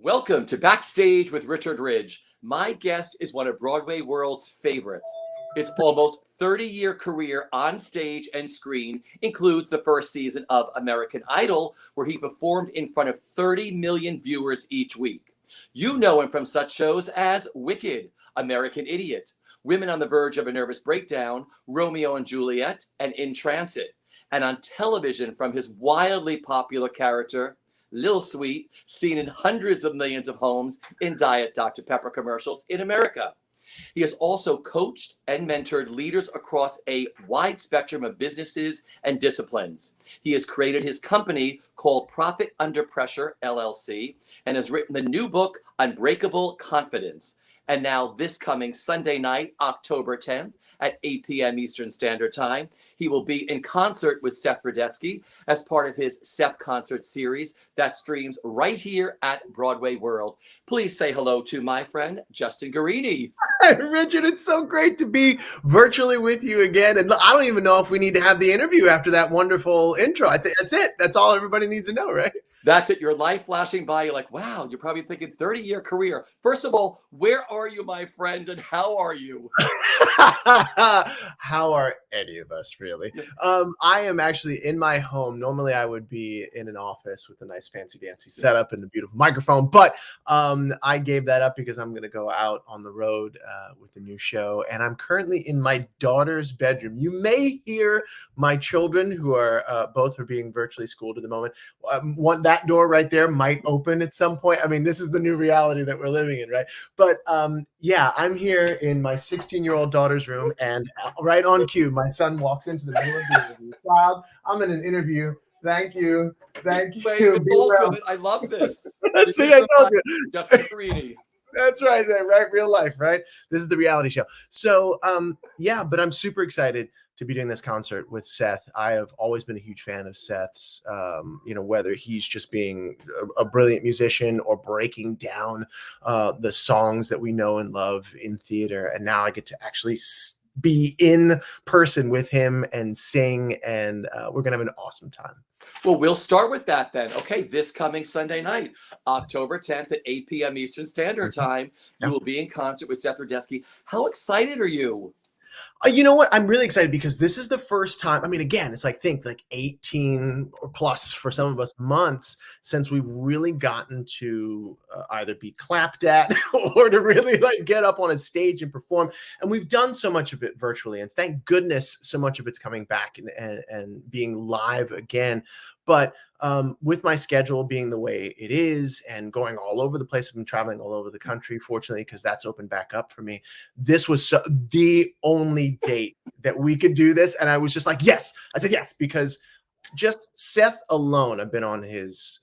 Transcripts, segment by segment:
Welcome to Backstage with Richard Ridge. My guest is one of Broadway World's favorites. His almost 30-year career on stage and screen includes the first season of American Idol, where he performed in front of 30 million viewers each week. You know him from such shows as Wicked, American Idiot, Women on the Verge of a Nervous Breakdown, Romeo and Juliet, and In Transit. And on television from his wildly popular character, Lil Sweet, seen in hundreds of millions of homes in Diet Dr. Pepper commercials in America. He has also coached and mentored leaders across a wide spectrum of businesses and disciplines. He has created his company called Profit Under Pressure, LLC, and has written the new book, Unbreakable Confidence. And now this coming Sunday night, October 10th at 8 p.m. Eastern Standard Time, he will be in concert with Seth Rudetsky as part of his Seth Concert Series that streams right here at BroadwayWorld. Please say hello to my friend, Justin Guarini. Hi, Richard, it's so great to be virtually with you again. And I don't even know if we need to have the interview after that wonderful intro. I think that's it. That's all everybody needs to know, right? That's it. Your life flashing by. You're like, wow, you're probably thinking 30-year career. First of all, where are you, my friend, and how are you? How are any of us, really? I am actually in my home. Normally, I would be in an office with a nice fancy dancy setup and the beautiful microphone, but I gave that up because I'm going to go out on the road with a new show, and I'm currently in my daughter's bedroom. You may hear my children, who are both are being virtually schooled at the moment. That door right there might open at some point. I mean, this is the new reality that we're living in, right? But yeah, I'm here in my 16-year-old daughter's room, and right on cue, my son walks into the middle of the interview. Child, I'm in an interview. Thank you. Thank you. It's all good. I love this. See, I told you. Justin Guarini. That's right, right? Real life, right? This is the reality show. So, yeah, but I'm super excited to be doing this concert with Seth. I have always been a huge fan of Seth's, whether he's just being a brilliant musician or breaking down the songs that we know and love in theater. And now I get to actually be in person with him and sing, and we're going to have an awesome time. Well, we'll start with that then. Okay, this coming Sunday night, October 10th at 8 p.m. Eastern Standard Time, you will be in concert with Seth Rudetsky. How excited are you? You know what? I'm really excited because this is the first time. I mean, again, it's like 18 or plus for some of us months since we've really gotten to either be clapped at or to really like get up on a stage and perform. And we've done so much of it virtually, and thank goodness so much of it's coming back and being live again. But with my schedule being the way it is and going all over the place, I've been traveling all over the country, fortunately, because that's opened back up for me. This was the only date that we could do this. And I was just like, yes. I said yes, because just Seth alone, I've been on his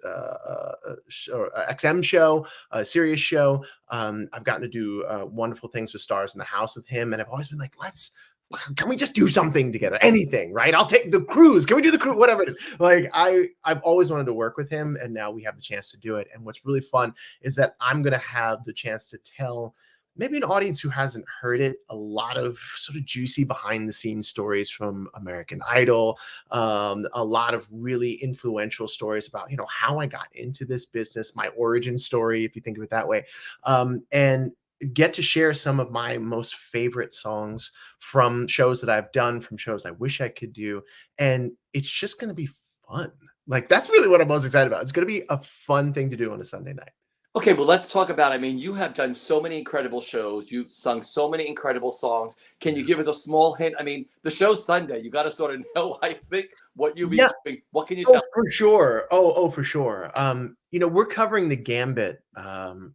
XM show, Sirius show. I've gotten to do wonderful things with Stars in the House with him. And I've always been like, can we just do something together? Anything, right? I'll take the cruise. Can we do the cruise? Whatever it is. Like I've always wanted to work with him, and now we have the chance to do it. And what's really fun is that I'm going to have the chance to tell maybe an audience who hasn't heard it a lot of sort of juicy behind the scenes stories from American Idol, a lot of really influential stories about, how I got into this business, my origin story, if you think of it that way. And get to share some of my most favorite songs from shows that I've done, from shows I wish I could do. And it's just going to be fun. Like, that's really what I'm most excited about. It's going to be a fun thing to do on a Sunday night. Okay, well, let's talk about, you have done so many incredible shows. You've sung so many incredible songs. Can you give us a small hint? The show's Sunday. You got to sort of know, I think, what you'll be doing. What can you tell? For sure. Oh, for sure. We're covering the gambit.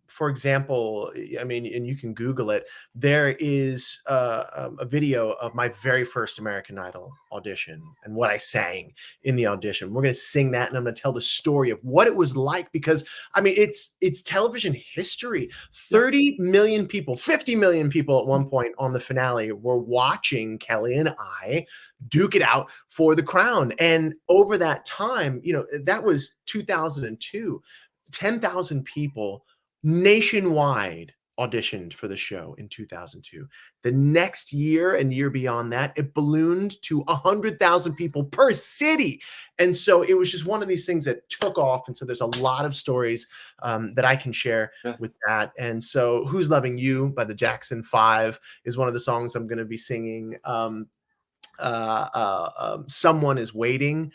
For example, and you can Google it. There is a video of my very first American Idol audition and what I sang in the audition. We're going to sing that, and I'm going to tell the story of what it was like, because it's television history. 30 million people, 50 million people at one point on the finale were watching Kelly and I duke it out for the crown. And over that time, that was 2002, 10,000 people nationwide auditioned for the show in 2002. The next year and year beyond that, it ballooned to 100,000 people per city. And so it was just one of these things that took off. And so there's a lot of stories that I can share with that. And so Who's Loving You by the Jackson 5 is one of the songs I'm going to be singing. Someone is Waiting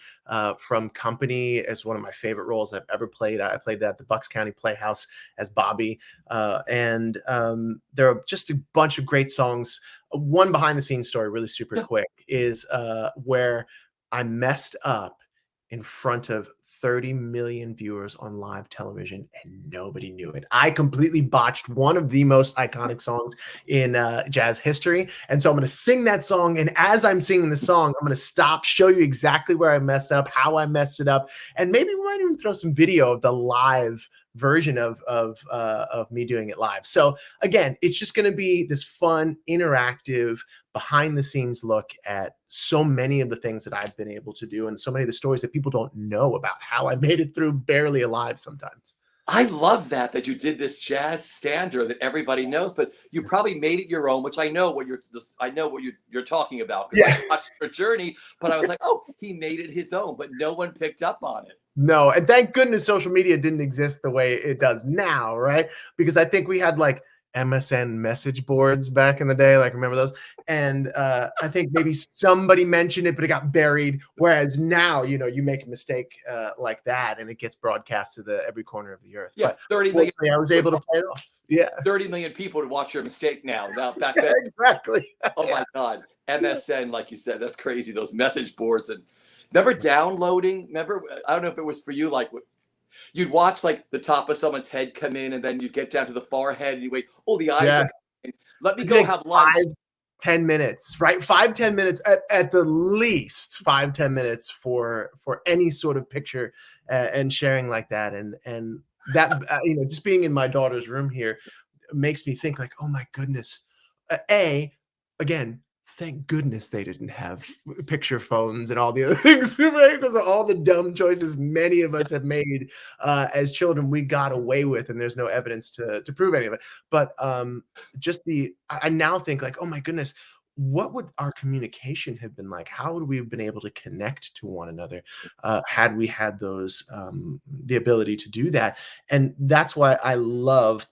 from Company is one of my favorite roles I've ever played. I played that at the Bucks County Playhouse as Bobby. And there are just a bunch of great songs. One behind the scenes story, really super quick, is where I messed up in front of 30 million viewers on live television and nobody knew it. I completely botched one of the most iconic songs in jazz history. And so I'm going to sing that song. And as I'm singing the song, I'm going to stop, show you exactly where I messed up, how I messed it up. And maybe we might even throw some video of the live version of me doing it live. So again, it's just going to be this fun, interactive, behind the scenes look at so many of the things that I've been able to do and so many of the stories that people don't know about, how I made it through barely alive sometimes. I love that you did this jazz standard that everybody knows, but you probably made it your own, which I know what you're talking about because I watched your journey. But I was like, oh, he made it his own, but no one picked up on it. No, and thank goodness social media didn't exist the way it does now, right? Because I think we had like MSN message boards back in the day, like remember those? And I think maybe somebody mentioned it, but it got buried. Whereas now, you know, you make a mistake like that, and it gets broadcast to every corner of the earth. Yeah, but 30 million. I was able to play it off. Yeah, 30 million people to watch your mistake now. Back then, exactly. Oh my God, MSN, like you said, that's crazy. Those message boards and remember downloading. Remember, I don't know if it was for you, like. You'd watch like the top of someone's head come in, and then you get down to the forehead, and you wait. Oh, the eyes are coming in. Let me go have lunch. 5-10 minutes, right? 5-10 minutes at the least. 5-10 minutes for any sort of picture and sharing like that, and that you know, just being in my daughter's room here makes me think like, oh my goodness. Again. Thank goodness they didn't have picture phones and all the other things, right? Because of all the dumb choices many of us have made as children, we got away with, and there's no evidence to prove any of it. But I now think like, oh my goodness, what would our communication have been like? How would we have been able to connect to one another had we had those the ability to do that? And that's why I love.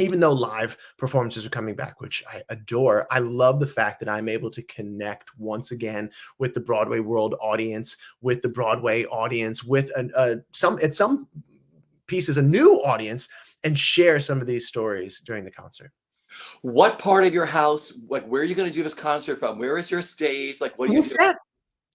Even though live performances are coming back, which I adore, I love the fact that I'm able to connect once again with the BroadwayWorld audience, with the Broadway audience, with some pieces a new audience, and share some of these stories during the concert. What part of your house, like where are you going to do this concert from? Where is your stage? Like what are you doing?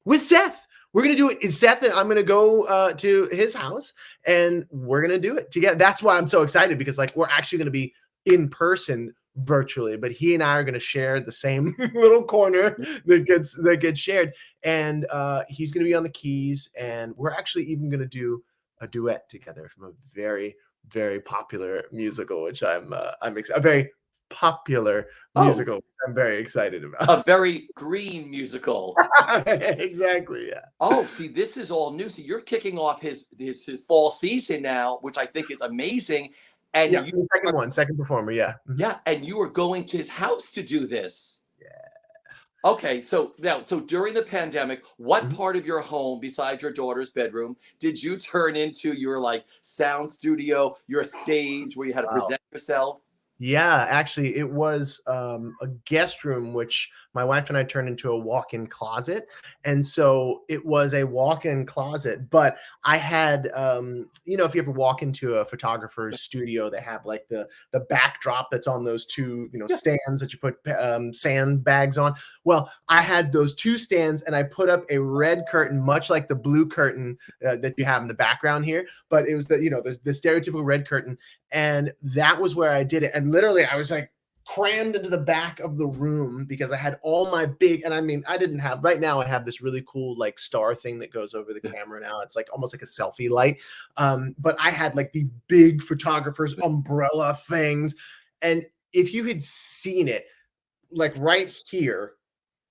With Seth. We're going to do it in Seth, and I'm going to go to his house, and we're going to do it together. That's why I'm so excited, because like we're actually going to be in person virtually, but he and I are going to share the same little corner that gets shared. And he's going to be on the keys, and we're actually even going to do a duet together from a very, very popular musical, which I'm excited. A very popular musical. I'm very excited about. A very green musical. Exactly. Yeah. Oh, see, this is all new. See, you're kicking off his fall season now, which I think is amazing. And yeah, the second performer. Yeah. Yeah, and you were going to his house to do this. Yeah. Okay, so during the pandemic, what part of your home, besides your daughter's bedroom, did you turn into your like sound studio, your stage where you had to present yourself? Yeah, actually, it was a guest room, which my wife and I turned into a walk-in closet. And so it was a walk-in closet, but I had, you know, if you ever walk into a photographer's studio, they have like the backdrop that's on those two, you know, stands that you put sandbags on. Well, I had those two stands, and I put up a red curtain, much like the blue curtain that you have in the background here, but it was the, you know, the stereotypical red curtain. And that was where I did it. And literally I was like crammed into the back of the room because I had all my big, and I mean, I didn't have, right now I have this really cool like star thing that goes over the camera now. It's like almost like a selfie light. But I had like the big photographer's umbrella things. And if you had seen it, like right here,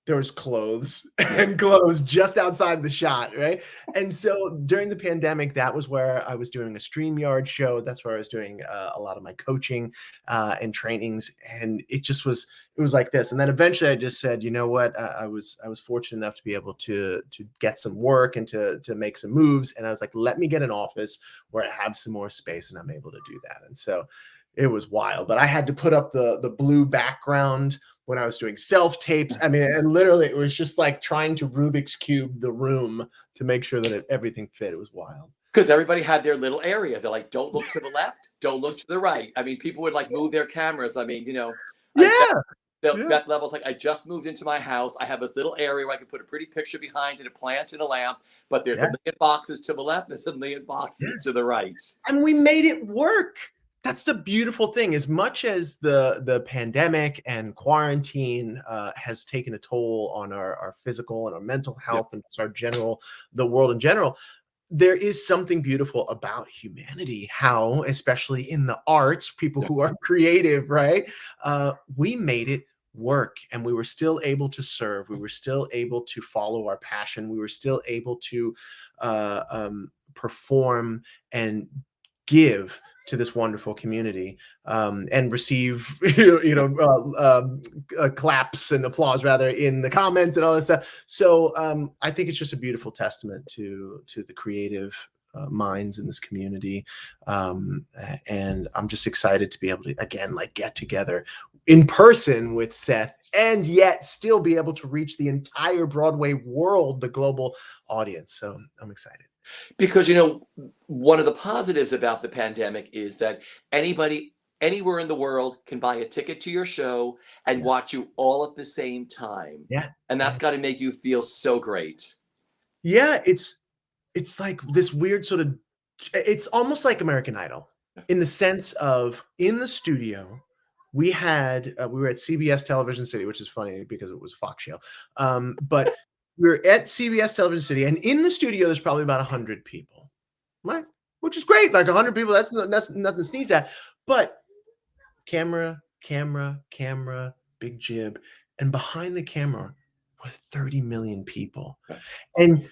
there was clothes and clothes just outside the shot, right? And so during the pandemic, that was where I was doing a StreamYard show. That's where I was doing a lot of my coaching and trainings, and it was like this. And then eventually, I just said, you know what? I was fortunate enough to be able to get some work and to make some moves. And I was like, let me get an office where I have some more space, and I'm able to do that. And so it was wild, but I had to put up the blue background when I was doing self tapes. I mean, and literally it was just like trying to Rubik's Cube the room to make sure that everything fit. It was wild. Because everybody had their little area. They're like, don't look to the left, don't look to the right. I mean, people would like move their cameras. I mean, Beth Level's like, I just moved into my house. I have this little area where I can put a pretty picture behind it, a plant and a lamp, but there's a million boxes to the left, there's a million boxes to the right. And we made it work. That's the beautiful thing. As much as the pandemic and quarantine has taken a toll on our physical and our mental health and the world in general, there is something beautiful about humanity, how, especially in the arts, people who are creative, right? We made it work, and we were still able to serve. We were still able to follow our passion. We were still able to perform and give to this wonderful community and receive claps and applause rather in the comments and all this stuff. So I think it's just a beautiful testament to the creative minds in this community, and I'm just excited to be able to again get together in person with Seth, and yet still be able to reach the entire Broadway world, the global audience. So I'm excited. Because, one of the positives about the pandemic is that anybody anywhere in the world can buy a ticket to your show and watch you all at the same time. Yeah. And that's got to make you feel so great. Yeah, it's like this weird sort of, it's almost like American Idol in the sense of in the studio, we were at CBS Television City, which is funny because it was a Fox show. But we were at CBS Television City, and in the studio, there's probably about 100 people, right? Which is great. Like 100 people, that's nothing to sneeze at. But camera, big jib, and behind the camera were 30 million people. And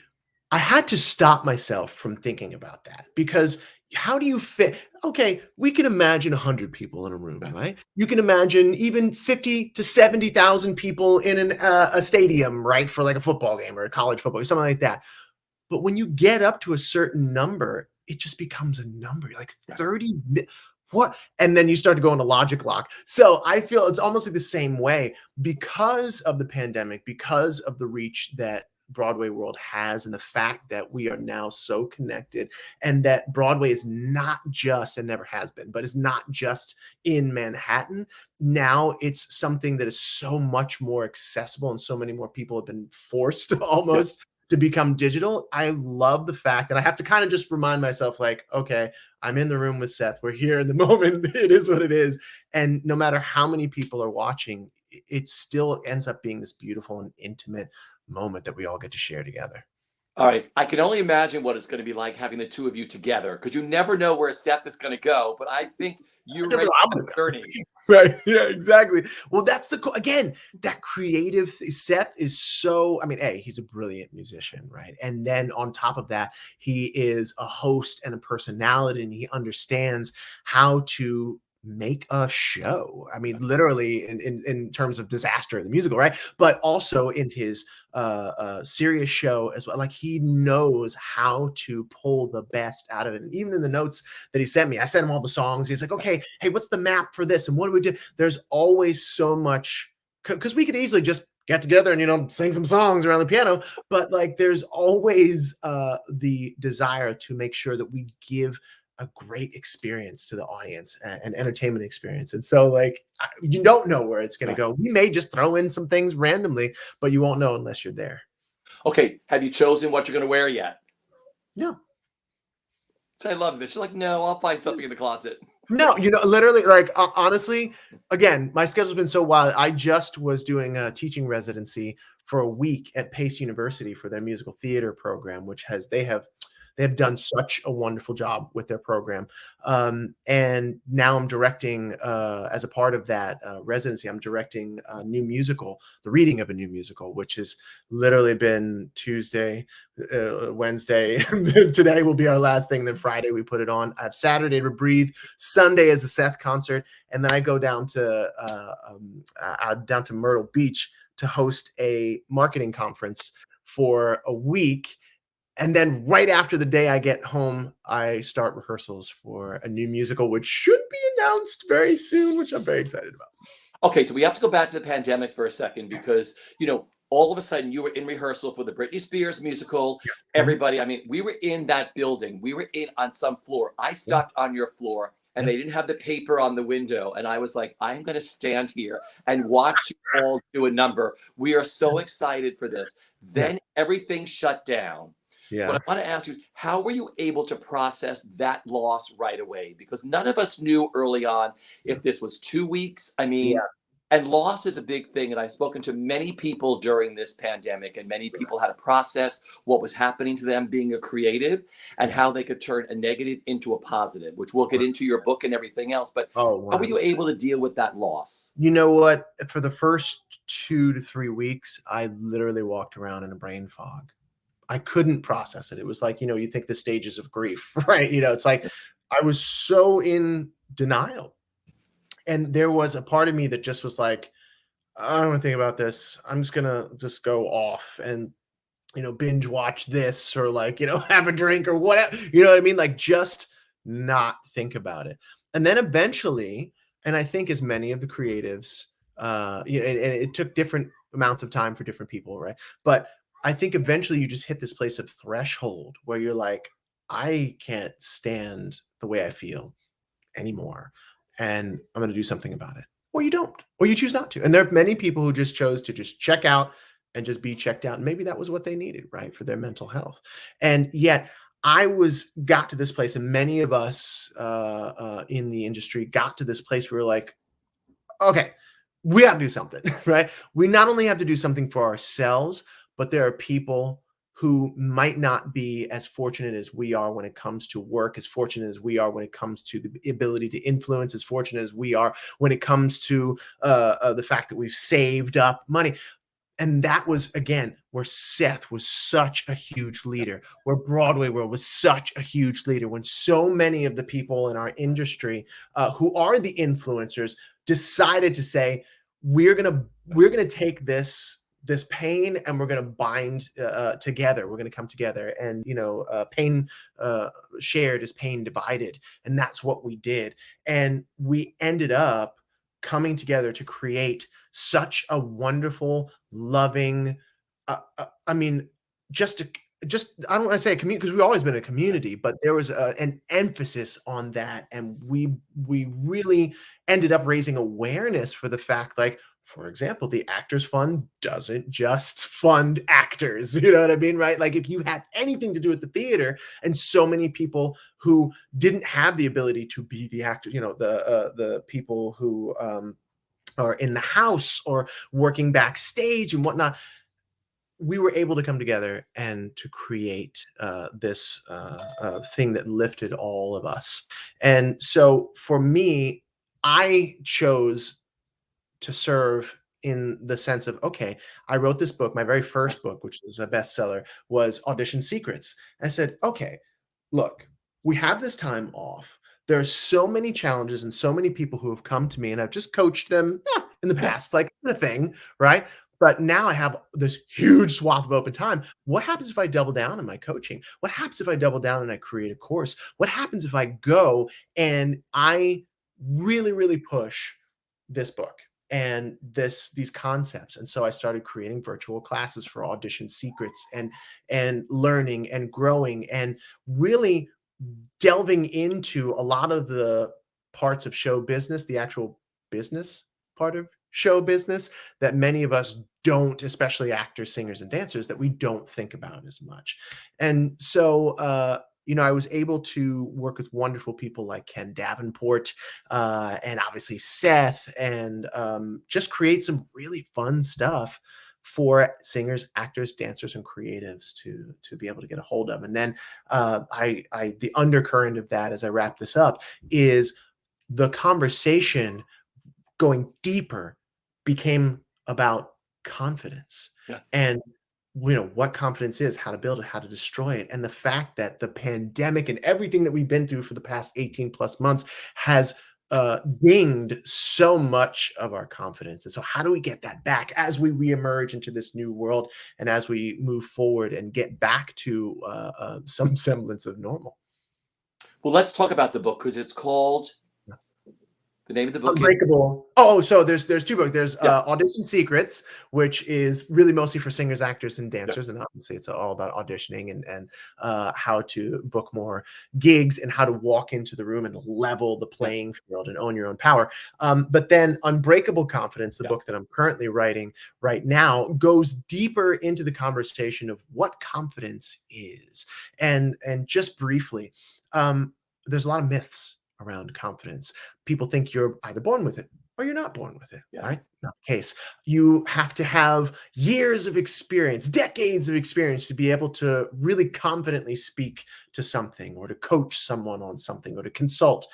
I had to stop myself from thinking about that, because how do you fit? Okay, we can imagine 100 people in a room, right? You can imagine even 50 to 70,000 people in a stadium, right? For like a football game or a college football, or something like that. But when you get up to a certain number, it just becomes a number. You're like 30, what? And then you start to go into logic lock. So I feel it's almost like the same way because of the pandemic, because of the reach that BroadwayWorld has, and the fact that we are now so connected, and that Broadway is not just, and never has been, but is not just in Manhattan. Now it's something that is so much more accessible, and so many more people have been forced almost to become digital. I love the fact that I have to kind of just remind myself, like, okay, I'm in the room with Seth. We're here in the moment. It is what it is. And no matter how many people are watching, it still ends up being this beautiful and intimate moment that we all get to share together. All right. I can only imagine what it's going to be like having the two of you together, because you never know where Seth is going to go. But I think you're ready for the journey. Right. Yeah, exactly. Well, that's again, that creative Seth is so, I mean, he's a brilliant musician, right? And then on top of that, he is a host and a personality, and he understands how to make a show. I mean, literally in terms of Disaster, the musical, right? But also in his serious show as well. Like, he knows how to pull the best out of it. And even in the notes that he sent me, I sent him all the songs. He's like, okay, hey, what's the map for this? And what do we do? There's always so much, because we could easily just get together and, sing some songs around the piano. But like, there's always the desire to make sure that we give a great experience to the audience, an entertainment experience. And so, like, you don't know where it's going to go. We may just throw in some things randomly, but you won't know unless you're there. Okay. Have you chosen what you're going to wear yet? No. So I love this. You're like, no, I'll find something in the closet. No, literally, like, honestly, again, my schedule's been so wild. I just was doing a teaching residency for a week at Pace University for their musical theater program, which they have They have done such a wonderful job with their program. And now I'm directing, as a part of that residency, I'm directing a new musical, the reading of a new musical, which has literally been Tuesday, Wednesday. Today will be our last thing. Then Friday we put it on. I have Saturday to breathe. Sunday is a Seth concert, and then I go down to Myrtle Beach to host a marketing conference for a week. And then right after the day I get home, I start rehearsals for a new musical, which should be announced very soon, which I'm very excited about. Okay, so we have to go back to the pandemic for a second because, all of a sudden you were in rehearsal for the Britney Spears musical. Mhm. Everybody, I mean, we were in that building. We were in on some floor. I Yeah. stopped on your floor and Yeah. they didn't have the paper on the window. And I was like, I'm going to stand here and watch you all do a number. We are so excited for this. Yeah. Then everything shut down. What Yeah. I want to ask you is, how were you able to process that loss right away? Because none of us knew early on if this was 2 weeks. I mean, Yeah. and loss is a big thing. And I've spoken to many people during this pandemic, and many people had to process what was happening to them being a creative and how they could turn a negative into a positive, which we'll get into your book and everything else. But Oh, how were you 100%. able to deal with that loss? You know what? For the first 2 to 3 weeks, I literally walked around in a brain fog. I couldn't process it. It was like, you think the stages of grief, right? It's like I was so in denial. And there was a part of me that just was like, I don't want to think about this. I'm just gonna just go off and binge watch this, or like, have a drink or whatever. You know what I mean? Like, just not think about it. And then eventually, and I think as many of the creatives, and it took different amounts of time for different people, right? But I think eventually you just hit this place of threshold where you're like, I can't stand the way I feel anymore, and I'm going to do something about it. Or you don't, or you choose not to. And there are many people who just chose to just check out and just be checked out. And maybe that was what they needed, right, for their mental health. And yet got to this place, and many of us in the industry got to this place where we're like, okay, we got to do something, right? We not only have to do something for ourselves, but there are people who might not be as fortunate as we are when it comes to work, as fortunate as we are when it comes to the ability to influence, as fortunate as we are when it comes to the fact that we've saved up money. And that was, again, where Seth was such a huge leader, where BroadwayWorld was such a huge leader, when so many of the people in our industry who are the influencers decided to say, we're gonna take this pain and we're gonna bind together. We're gonna come together, and pain shared is pain divided, and that's what we did. And we ended up coming together to create such a wonderful, loving, I mean, just I don't want to say a community, because we've always been a community, but there was an emphasis on that, and we really ended up raising awareness for the fact, like, for example, the Actors Fund doesn't just fund actors. You know what I mean, right? Like, if you had anything to do with the theater, and so many people who didn't have the ability to be the actor, the people who are in the house or working backstage and whatnot, we were able to come together and to create this thing that lifted all of us. And so for me, I chose to serve in the sense of, okay, I wrote this book. My very first book, which was a bestseller, was Audition Secrets. I said, okay, look, we have this time off. There are so many challenges and so many people who have come to me, and I've just coached them in the Yeah. past, like, it's the thing, right? But now I have this huge swath of open time. What happens if I double down on my coaching? What happens if I double down and I create a course? What happens if I go and I really, really push this book and these concepts? And so I started creating virtual classes for Audition Secrets, and learning and growing and really delving into a lot of the parts of show business, the actual business part of show business, that many of us don't, especially actors, singers, and dancers, that we don't think about as much. And so I was able to work with wonderful people like Ken Davenport, and obviously Seth, and just create some really fun stuff for singers, actors, dancers, and creatives to be able to get a hold of. And then the undercurrent of that, as I wrap this up, is the conversation going deeper became about confidence. Yeah. And what confidence is, how to build it, how to destroy it. And the fact that the pandemic and everything that we've been through for the past 18 plus months has dinged so much of our confidence. And so how do we get that back as we reemerge into this new world and as we move forward and get back to some semblance of normal? Well, let's talk about the book, because it's called, the name of the book is Unbreakable. Oh, so there's two books. There's Yeah. Audition Secrets, which is really mostly for singers, actors, and dancers, and obviously it's all about auditioning and how to book more gigs and how to walk into the room and level the playing field and own your own power. But then Unbreakable Confidence, the book that I'm currently writing right now, goes deeper into the conversation of what confidence is. And just briefly, there's a lot of myths around confidence. People think you're either born with it or you're not born with it, right? Not the case. You have to have years of experience, decades of experience to be able to really confidently speak to something or to coach someone on something or to consult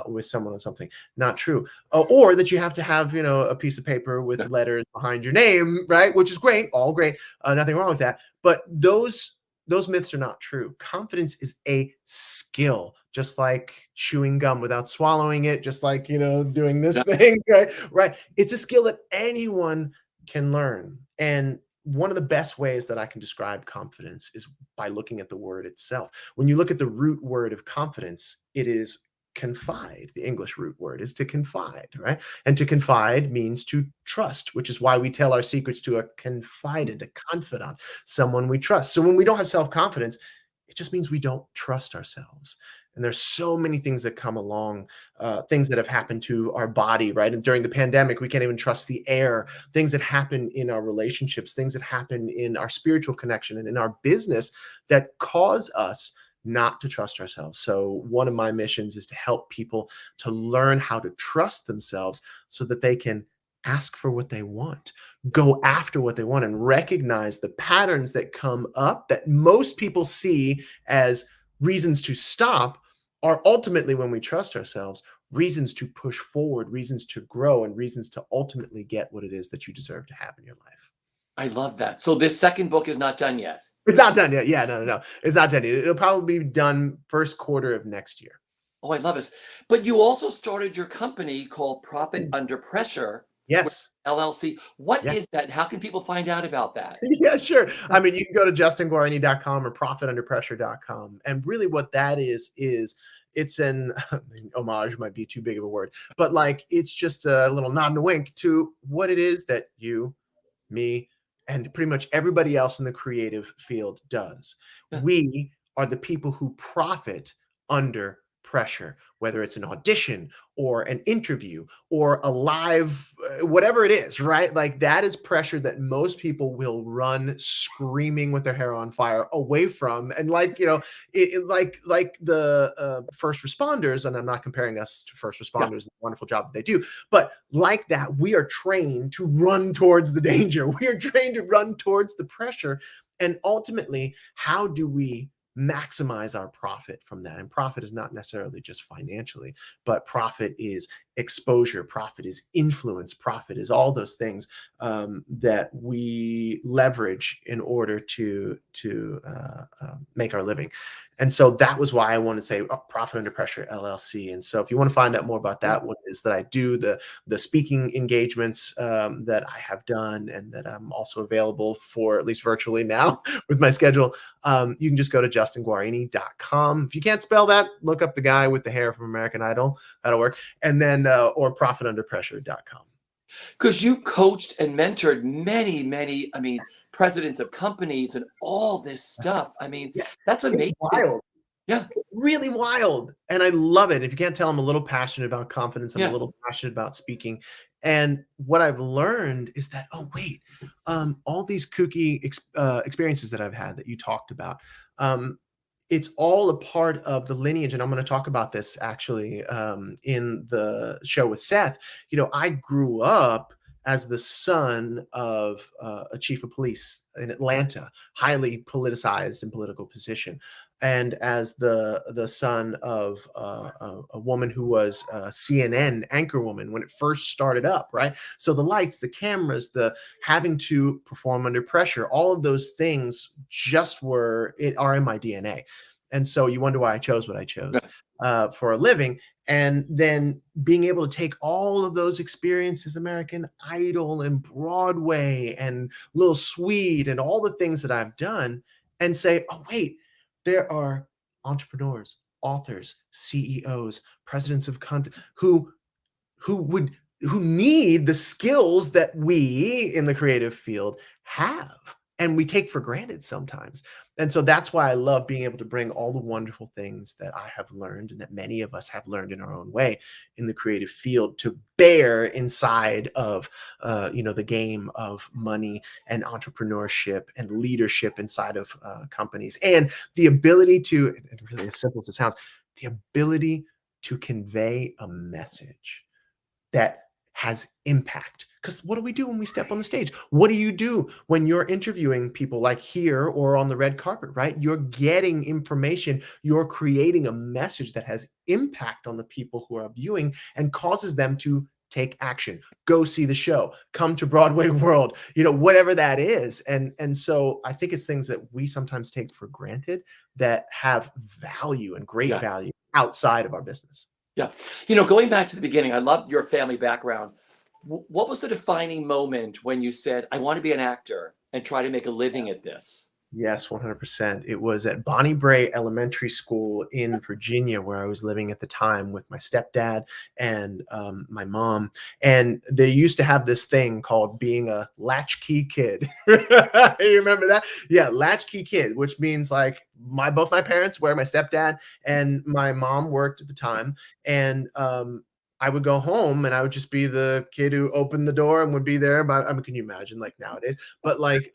with someone on something. Not true. Or that you have to have, a piece of paper with letters behind your name, right? Which is great, all great. Nothing wrong with that. But those myths are not true. Confidence is a skill, just like chewing gum without swallowing it, just like, doing this thing, right? Right. It's a skill that anyone can learn. And one of the best ways that I can describe confidence is by looking at the word itself. When you look at the root word of confidence, it is confide. The English root word is to confide, right? And to confide means to trust, which is why we tell our secrets to a confidant, a confidant, someone we trust. So when we don't have self-confidence, it just means we don't trust ourselves. And there's so many things that come along, things that have happened to our body, right? And during the pandemic, we can't even trust the air, things that happen in our relationships, things that happen in our spiritual connection and in our business that cause us not to trust ourselves. So one of my missions is to help people to learn how to trust themselves so that they can ask for what they want, go after what they want, and recognize the patterns that come up that most people see as reasons to stop are ultimately, when we trust ourselves, reasons to push forward, reasons to grow, and reasons to ultimately get what it is that you deserve to have in your life. I love that. So this second book is not done yet. It's not done yet. Yeah, no. It's not done yet. It'll probably be done first quarter of next year. Oh, I love this. But you also started your company called Profit Under Pressure. Yes. LLC. What is that? How can people find out about that? Yeah, sure. I mean, you can go to justinguarini.com or profitunderpressure.com. And really what that is it's an homage might be too big of a word, but like, it's just a little nod and a wink to what it is that you, me, and pretty much everybody else in the creative field does. We are the people who profit under pressure, whether it's an audition or an interview or a live, whatever it is, right? Like, that is pressure that most people will run screaming with their hair on fire away from. And like, like the first responders, and I'm not comparing us to first responders, the wonderful job that they do, but like that, we are trained to run towards the danger. We are trained to run towards the pressure. And ultimately, how do we maximize our profit from that? And profit is not necessarily just financially, but profit is exposure, profit is influence, profit is all those things that we leverage in order to make our living. And so that was why I want to say Profit Under Pressure LLC. And so if you want to find out more about that, what it is that I do, the speaking engagements that I have done, and that I'm also available for, at least virtually now with my schedule, you can just go to justinguarini.com. If you can't spell that, look up the guy with the hair from American Idol. That'll work. And then, or profitunderpressure.com. Because you've coached and mentored many, I mean, presidents of companies and all this stuff. I mean, that's amazing. It's wild. Yeah. It's really wild. And I love it. If you can't tell, I'm a little passionate about confidence. I'm a little passionate about speaking. And what I've learned is that, oh, wait, all these kooky experiences that I've had that you talked about, it's all a part of the lineage. And I'm going to talk about this actually in the show with Seth. I grew up as the son of a chief of police in Atlanta, highly politicized and political position, and as the son of a woman who was a CNN anchor woman when it first started up, right? So the lights, the cameras, the having to perform under pressure, all of those things just are in my DNA. And so you wonder why I chose what I chose for a living. And then being able to take all of those experiences, American Idol and Broadway and Little Swede and all the things that I've done, and say, oh, wait, there are entrepreneurs, authors, CEOs, presidents of country who need the skills that we in the creative field have and we take for granted sometimes. And so that's why I love being able to bring all the wonderful things that I have learned and that many of us have learned in our own way in the creative field to bear inside of the game of money and entrepreneurship and leadership inside of companies, and the ability to, and really as simple as it sounds, the ability to convey a message that has impact. Because what do we do when we step on the stage? What do you do when you're interviewing people like here or on the red carpet, right? You're getting information, you're creating a message that has impact on the people who are viewing and causes them to take action, go see the show, come to Broadway World, whatever that is. And so I think it's things that we sometimes take for granted that have value and great value outside of our business. Yeah. Going back to the beginning, I love your family background. What was the defining moment when you said, I want to be an actor and try to make a living at this? Yes, 100%. It was at Bonnie Bray Elementary School in Virginia, where I was living at the time with my stepdad and my mom. And they used to have this thing called being a latchkey kid. You remember that? Yeah, latchkey kid, which means like both my parents were, my stepdad and my mom worked at the time. And I would go home and I would just be the kid who opened the door and would be there. But I mean, can you imagine like nowadays? But like,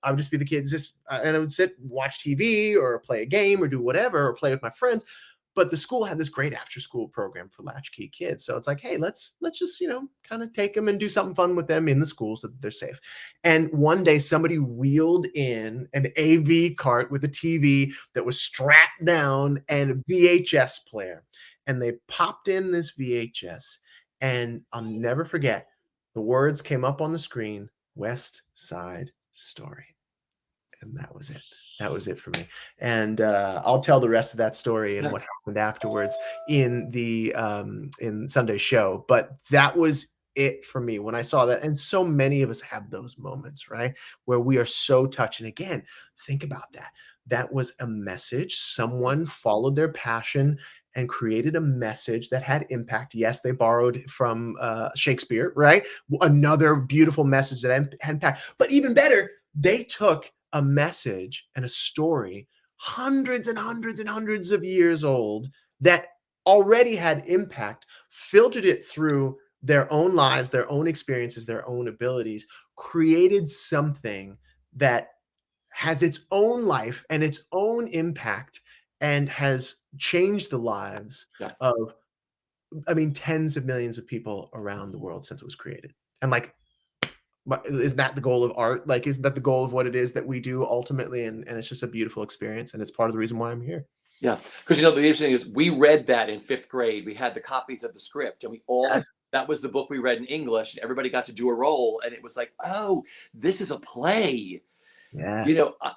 I would just be the kid, and I would sit, watch TV or play a game or do whatever, or play with my friends. But the school had this great after-school program for latchkey kids. So it's like, hey, let's just, kind of take them and do something fun with them in the school so that they're safe. And one day somebody wheeled in an AV cart with a TV that was strapped down and a VHS player. And they popped in this VHS, and I'll never forget, the words came up on the screen, West Side Story. And that was it. That was it for me. And I'll tell the rest of that story and what happened afterwards in the in Sunday's show. But that was it for me when I saw that. And so many of us have those moments, right? Where we are so touched. And again, think about that. That was a message. Someone followed their passion and created a message that had impact. Yes, they borrowed from Shakespeare, right? Another beautiful message that had impact. But even better, they took a message and a story hundreds and hundreds and hundreds of years old that already had impact, filtered it through their own lives, their own experiences, their own abilities, created something that has its own life and its own impact and has changed the lives of, tens of millions of people around the world since it was created. And like, isn't that the goal of art? Like, isn't that the goal of what it is that we do ultimately? And it's just a beautiful experience. And it's part of the reason why I'm here. Yeah. Because, the interesting thing is we read that in 5th grade. We had the copies of the script and we all, that was the book we read in English. And everybody got to do a role. And it was like, oh, this is a play. Yeah.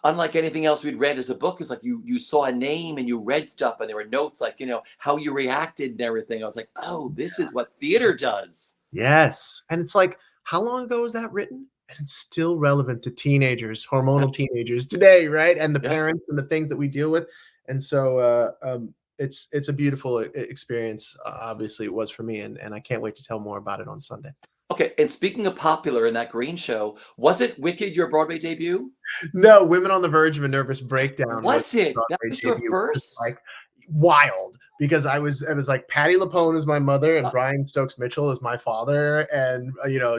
Unlike anything else we'd read as a book, is like you saw a name and you read stuff and there were notes like, how you reacted and everything. I was like, oh, this is what theater does. Yes. And it's like, how long ago was that written? And it's still relevant to teenagers, hormonal teenagers today, right? And the parents and the things that we deal with. And so it's a beautiful experience. Obviously, it was for me. And I can't wait to tell more about it on Sunday. Okay, and speaking of popular in that Green show, was it Wicked your Broadway debut? No, Women on the Verge of a Nervous Breakdown. Was it? That was your first? Like wild, because it was like Patti LuPone is my mother and Brian Stokes Mitchell is my father, and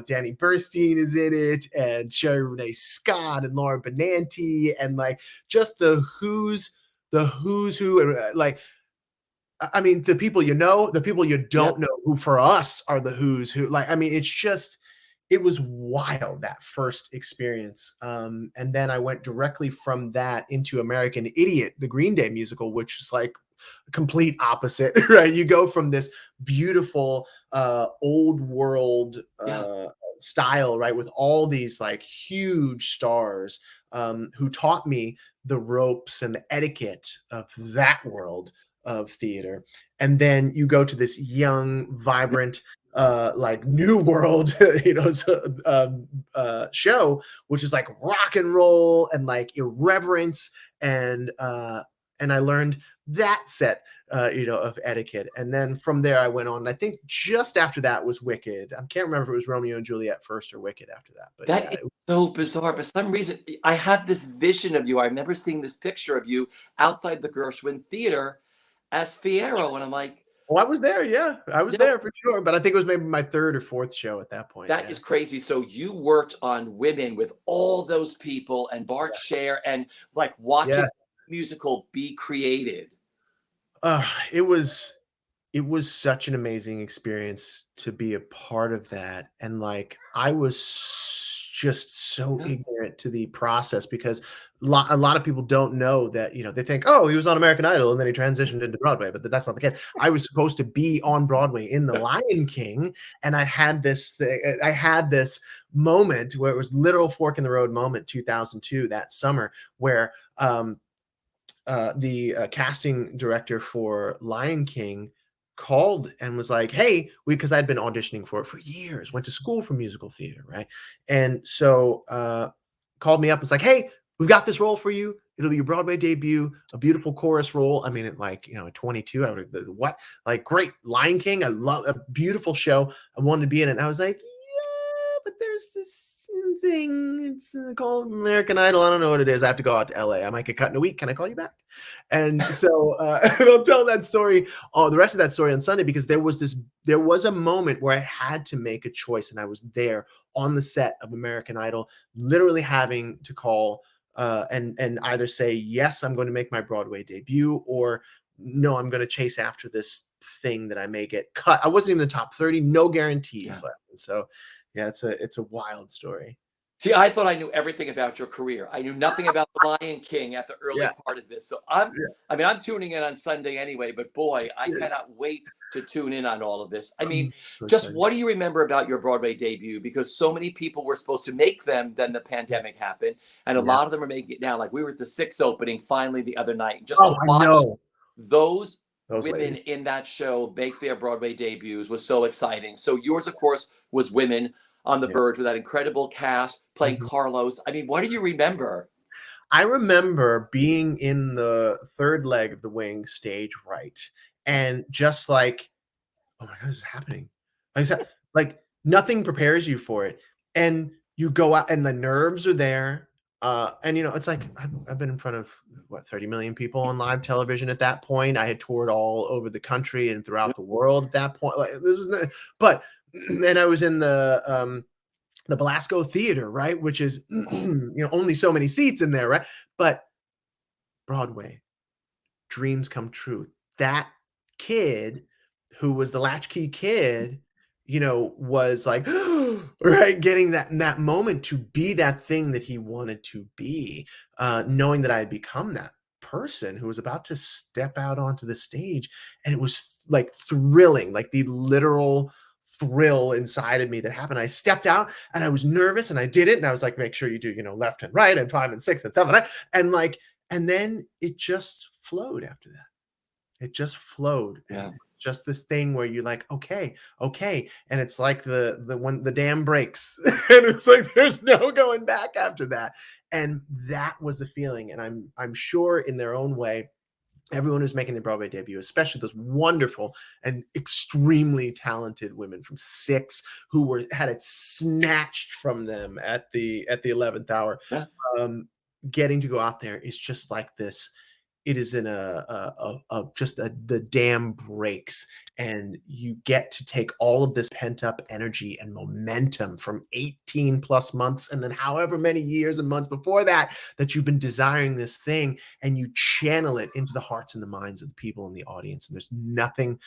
Danny Burstein is in it, and Sherry Renee Scott and Laura Benanti, and like just the who's who, and like, the people the people you don't know, who for us are the who's who. Like, it's just, it was wild, that first experience. And then I went directly from that into American Idiot, the Green Day musical, which is like complete opposite, right? You go from this beautiful old world Yeah. style, right, with all these like huge stars who taught me the ropes and the etiquette of that world of theater. And then you go to this young, vibrant, like new world, show, which is like rock and roll and like irreverence, and I learned that set, of etiquette. And then from there, I went on. And I think just after that was Wicked. I can't remember if it was Romeo and Juliet first or Wicked after that. But That yeah, is so bizarre. For some reason, I have this vision of you. I remember seeing this picture of you outside the Gershwin Theater as Fiyero, and I'm like, I was there. Yeah, I was you know, there for sure. But I think it was maybe my third or fourth show at that point. that Yeah. is crazy. So you worked on Women with all those people and Bart Scher and like watching Yeah. the musical be created. Uh, it was it was such an amazing experience to be a part of that. And like, I was just so Yeah. ignorant to the process because a lot of people don't know that, they think, oh, he was on American Idol and then he transitioned into Broadway, but that's not the case. I was supposed to be on Broadway in The Lion King. And I had this moment where it was literal fork in the road moment, 2002, that summer, where, the casting director for Lion King called and was like, "Hey, because I'd been auditioning for it for years, went to school for musical theater, right?" And so called me up. It's like, "Hey, we've got this role for you. It'll be your Broadway debut, a beautiful chorus role." I mean, at 22, I would what? Like, great, Lion King. I love a beautiful show. I wanted to be in it. And I was like, "Yeah, but there's this thing. It's called American Idol. I don't know what it is. I have to go out to LA. I might get cut in a week. Can I call you back?" And so and I'll tell that story, the rest of that story on Sunday, because there was a moment where I had to make a choice, and I was there on the set of American Idol, literally having to call and either say, yes, I'm going to make my Broadway debut, or no, I'm going to chase after this thing that I may get cut. I wasn't even in the top 30, no guarantees Yeah. left. And so, yeah, it's a wild story. See, I thought I knew everything about your career. I knew nothing about The Lion King at the early Yeah, part of this. So yeah, I'm tuning in on Sunday anyway, but boy, I yeah. cannot wait to tune in on all of this. I mean, I'm so just excited. what do you remember about your Broadway debut? Because so many people were supposed to make them, then the pandemic happened, and a Yeah. lot of them are making it now. Like we were at the six opening finally the other night. Just Oh, to I watch know those those women ladies. in that show make their Broadway debuts was so exciting. So yours, of course, was Women on the Yeah. Verge with that incredible cast playing Mhm. Carlos. I mean, what do you remember? I remember being in the third leg of the wing, stage right, and just like, "Oh my god, this is happening." Like that, like, nothing prepares you for it, and you go out and the nerves are there, and, it's like, I've been in front of, what, 30 million people on live television at that point. I had toured all over the country and throughout the world at that point, like, this was no but and I was in the Belasco Theater, right, which is, only so many seats in there, right? But Broadway, dreams come true. That kid who was the latchkey kid, was like, right, getting that moment to be that thing that he wanted to be, knowing that I had become that person who was about to step out onto the stage. And it was like thrilling, like the literal thrill inside of me that happened. I stepped out and I was nervous and I did it. And I was like, make sure you do, left and right and 5 and 6 and 7. And like, and then it just flowed after that. It just flowed, Yeah. and just this thing where you're like, "Okay, okay," and it's like the when the dam breaks, and it's like there's no going back after that, and that was the feeling, and I'm sure in their own way, everyone who's making their Broadway debut, especially those wonderful and extremely talented women from Six who had it snatched from them at the 11th hour, Yeah. getting to go out there is just like this. It is in the dam breaks, and you get to take all of this pent up energy and momentum from 18 plus months, and then however many years and months before that you've been desiring this thing, and you channel it into the hearts and the minds of the people in the audience. And there's nothing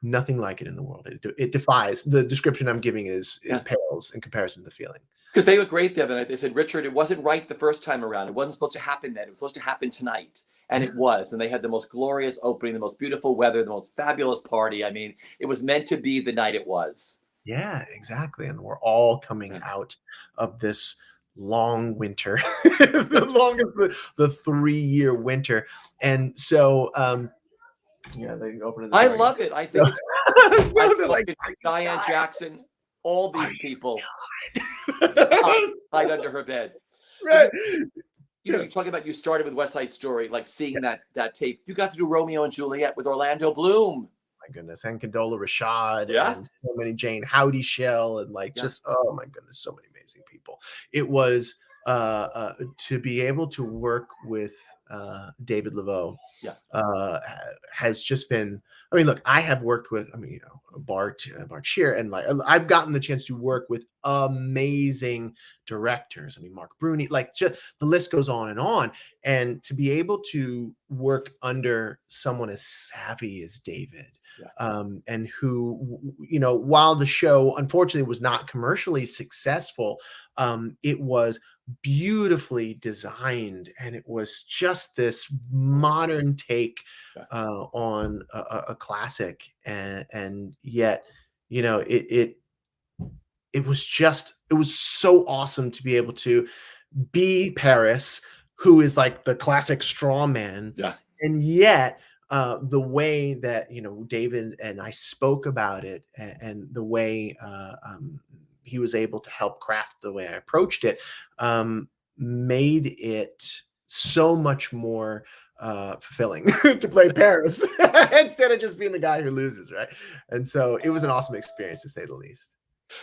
nothing like it in the world. It defies the description I'm giving Yeah. it pales in comparison to the feeling. Because they were great the other night. They said, Richard, it wasn't right the first time around. It wasn't supposed to happen then. It was supposed to happen tonight. And it was. And they had the most glorious opening, the most beautiful weather, the most fabulous party. I mean, it was meant to be the night it was. Yeah, exactly. And we're all coming Yeah. out of this long winter, the longest, the 3-year winter. And so, yeah, they open it. I love it. I think it's So I've they're like, spoken to Diane Jackson, all these people God. hide under her bed. Right. You know, you talk about you started with West Side Story, like seeing that tape. You got to do Romeo and Juliet with Orlando Bloom. My goodness, and Condola Rashad, Yeah. and so many Jane Howdy Shell, and like Yeah. just oh my goodness, so many amazing people. It was to be able to work with David Laveau, Yeah. has just been. I mean, look, I have worked with, Bart Shear, and like I've gotten the chance to work with amazing directors. I mean, Mark Bruni, like just the list goes on, and to be able to work under someone as savvy as David. Yeah. And who, while the show unfortunately was not commercially successful, it was beautifully designed, and it was just this modern take on a classic, and yet, it was so awesome to be able to be Paris, who is like the classic straw man, and yet the way that David and I spoke about it, and the way he was able to help craft the way I approached it, made it so much more fulfilling to play Paris instead of just being the guy who loses, right? And so it was an awesome experience, to say the least.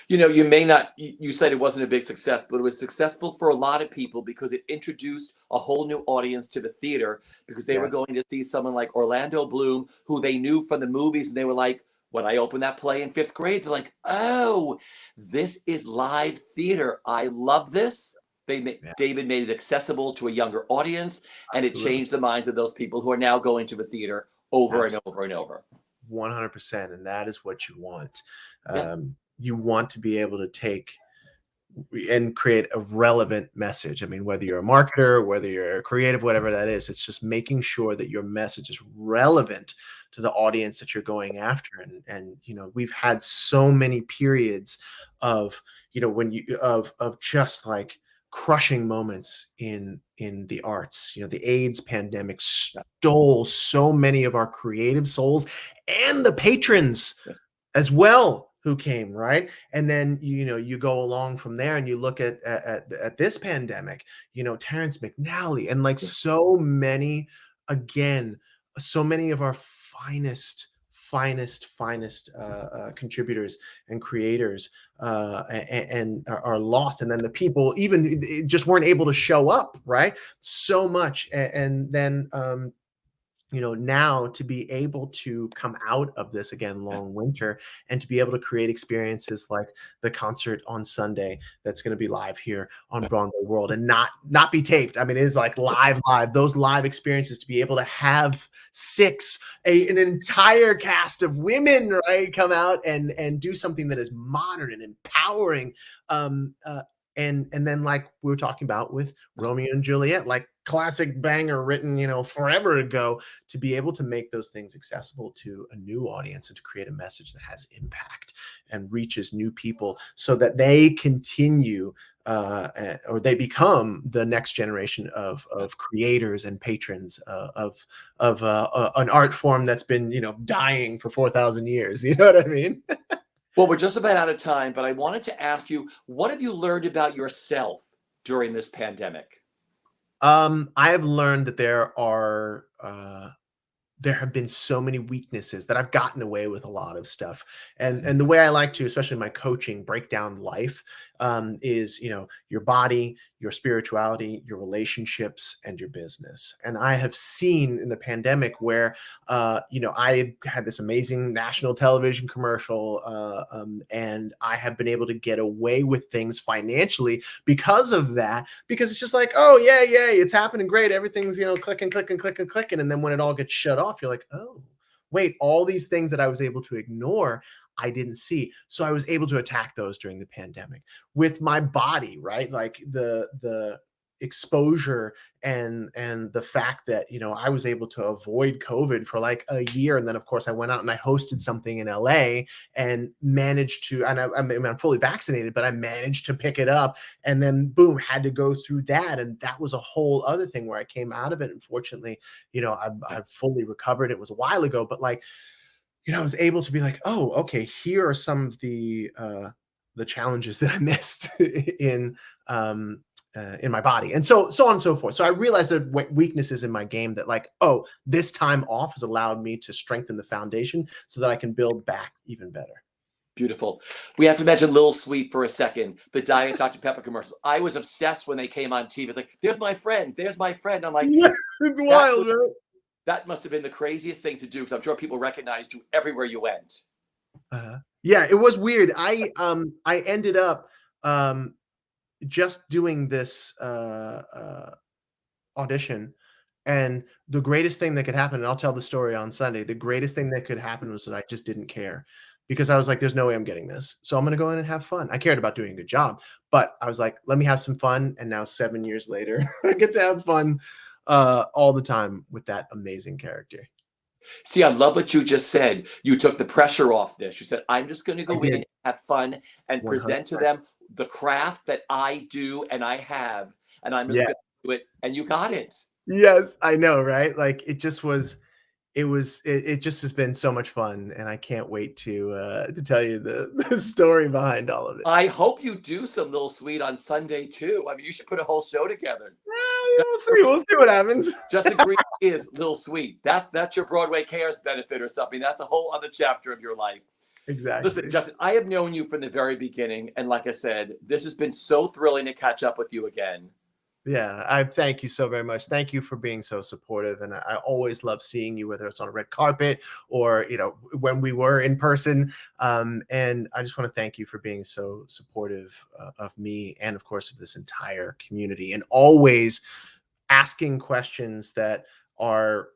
You may not, you said it wasn't a big success, but it was successful for a lot of people because it introduced a whole new audience to the theater, because they were going to see someone like Orlando Bloom, who they knew from the movies. And they were like, when I opened that play in 5th grade, they're like, oh, this is live theater. I love this. David made it accessible to a younger audience, and it changed the minds of those people who are now going to the theater over and over and over. 100%. And that is what you want. You want to be able to take and create a relevant message. I mean, whether you're a marketer, whether you're a creative, whatever that is, it's just making sure that your message is relevant to the audience that you're going after. And we've had so many periods of, of just like crushing moments in the arts. The AIDS pandemic stole so many of our creative souls, and the patrons as well who came, right? And then you go along from there, and you look at this pandemic, Terrence McNally, and like so many of our finest contributors and creators and are lost. And then the people even just weren't able to show up, right? So much. And then now to be able to come out of this again long winter, and to be able to create experiences like the concert on Sunday that's going to be live here on BroadwayWorld, and not be taped. I mean, it is like live. Those live experiences, to be able to have an entire cast of women, right, come out and do something that is modern and empowering. And then, like we were talking about with Romeo and Juliet, like classic banger written, forever ago, to be able to make those things accessible to a new audience, and to create a message that has impact and reaches new people, so that they continue or they become the next generation of creators and patrons of an art form that's been, dying for 4,000 years. You know what I mean? Well, we're just about out of time, but I wanted to ask you, what have you learned about yourself during this pandemic? I have learned that there have been so many weaknesses, that I've gotten away with a lot of stuff. And the way I like to, especially in my coaching, break down life is, your body, your spirituality, your relationships, and your business. And I have seen in the pandemic where, I had this amazing national television commercial, and I have been able to get away with things financially because of that, because it's just like, oh yeah, it's happening great. Everything's, clicking. And then when it all gets shut off, you're like, oh, wait, all these things that I was able to ignore, I didn't see. So I was able to attack those during the pandemic with my body, right? Like the exposure and the fact that, you know, I was able to avoid COVID for like a year. And then of course I went out and I hosted something in LA and managed to, and I mean, I'm fully vaccinated, but I managed to pick it up, and then boom, had to go through that. And that was a whole other thing where I came out of it. Unfortunately, you know, I've fully recovered. It was a while ago, but like, you know, I was able to be like, oh, okay, here are some of the challenges that I missed in my body, and so on and so forth. So I realized that weaknesses in my game that like, oh, this time off has allowed me to strengthen the foundation so that I can build back even better. Beautiful. We have to mention Little Sweet for a second. The Diet Dr. Pepper commercials. I was obsessed when they came on TV. It's like, there's my friend. There's my friend. I'm like, yeah, it's wild, right? That must have been the craziest thing to do, because I'm sure people recognized you everywhere you went. Yeah, it was weird. I ended up just doing this audition, and the greatest thing that could happen, and I'll tell the story on Sunday, the greatest thing that could happen was that I just didn't care, because I was like, there's no way I'm getting this. So I'm going to go in and have fun. I cared about doing a good job, but I was like, let me have some fun. And now 7 years later, I get to have fun all the time with that amazing character. See, I love what you just said. You took the pressure off this. You said, I'm just going to go in and have fun and 100%. present to them the craft that I do and I have, and I'm just going to do it. And you got it. Yes, I know, right? Like it just was, it just has been so much fun, and I can't wait to tell you the story behind all of it. I hope you do some Little Sweet on Sunday too. I mean, you should put a whole show together. We'll see. We'll see what happens. Justin Guarini is Little Sweet. That's your Broadway Cares benefit or something. That's a whole other chapter of your life. Exactly. Listen, Justin, I have known you from the very beginning, and like I said, this has been so thrilling to catch up with you again. Yeah, I thank you so very much. Thank you for being so supportive. And I always love seeing you, whether it's on a red carpet or, you know, when we were in person. And I just want to thank you for being so supportive of me and, of course, of this entire community, and always asking questions that are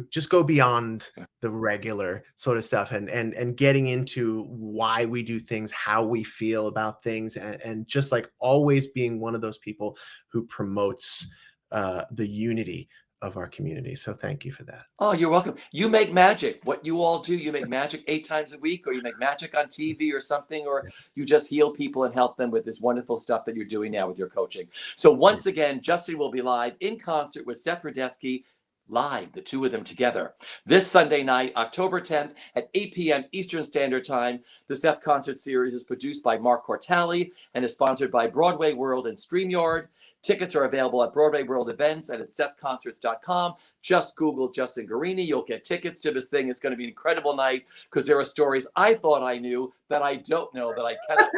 just go beyond the regular sort of stuff, and getting into why we do things, how we feel about things, and just like always being one of those people who promotes the unity of our community. So thank you for that. Oh, you're welcome. You make magic. What you all do, you make magic 8 times a week, or you make magic on TV or something, or you just heal people and help them with this wonderful stuff that you're doing now with your coaching. So once again, Justin will be live in concert with Seth Rudetsky, live, the two of them together, this Sunday night, October 10th at 8 p.m. Eastern Standard Time. The Seth Concert Series is produced by Mark Cortali and is sponsored by BroadwayWorld and StreamYard. Tickets are available at BroadwayWorld events and at SethConcerts.com. Just Google Justin Guarini. You'll get tickets to this thing. It's going to be an incredible night, because there are stories I thought I knew that I don't know, that I cannot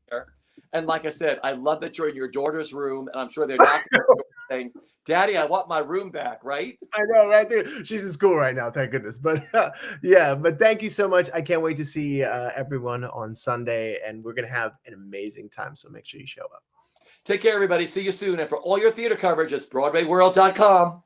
share. And like I said, I love that you're in your daughter's room, and I'm sure they're not saying, Daddy, I want my room back, right? I know, right there. She's in school right now, thank goodness. But yeah, but thank you so much. I can't wait to see everyone on Sunday, and we're going to have an amazing time. So make sure you show up. Take care, everybody. See you soon. And for all your theater coverage, it's BroadwayWorld.com.